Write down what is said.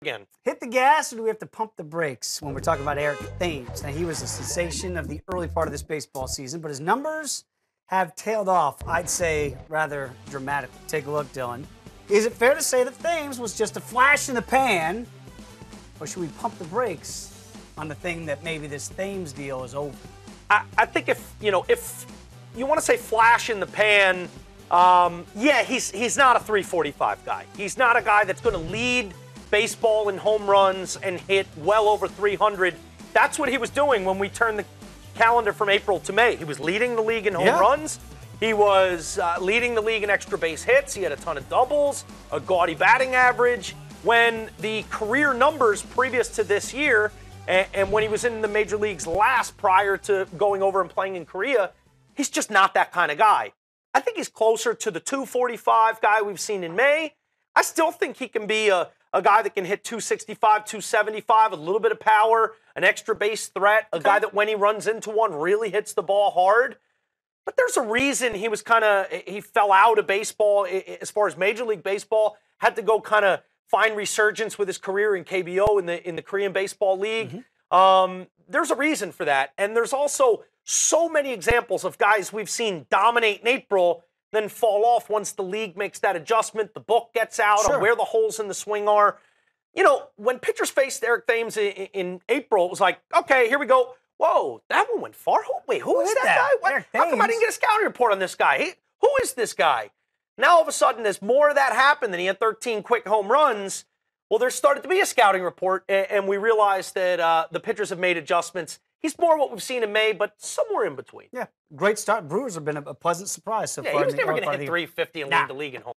again. Hit the gas, or do we have to pump the brakes when we're talking about Eric Thames? Now, he was a sensation of the early part of this baseball season, but his numbers have tailed off, I'd say, rather dramatically. Take a look, Dylan. Is it fair to say that Thames was just a flash in the pan, or should we pump the brakes on the thing that maybe this Thames deal is over? I think if you want to say flash in the pan, yeah, he's not a 345 guy. He's not a guy that's going to lead baseball in home runs and hit well over 300. That's what he was doing when we turned the calendar from April to May. He was leading the league in home runs. He was leading the league in extra base hits. He had a ton of doubles, a gaudy batting average. When the career numbers previous to this year, and when he was in the major leagues last prior to going over and playing in Korea, he's just not that kind of guy. I think he's closer to the 245 guy we've seen in May. I still think he can be a guy that can hit 265, 275, a little bit of power, an extra base threat, a guy that when he runs into one really hits the ball hard. But there's a reason he fell out of baseball as far as Major League Baseball, had to go kind of find resurgence with his career in KBO in the Korean Baseball League. There's a reason for that. And there's also so many examples of guys we've seen dominate in April, then fall off once the league makes that adjustment, the book gets out on where the holes in the swing are. You know, when pitchers faced Eric Thames in April, it was like, okay, here we go. Whoa, that one went far. Wait, who is that guy? How come I didn't get a scouting report on this guy? Who is this guy? Now, all of a sudden, as more of that happened, and he had 13 quick home runs, well, there started to be a scouting report, and we realized that the pitchers have made adjustments. He's more what we've seen in May, but somewhere in between. Yeah, great start. Brewers have been a pleasant surprise so far. Yeah, he was never going to hit 350 and lead the league in home.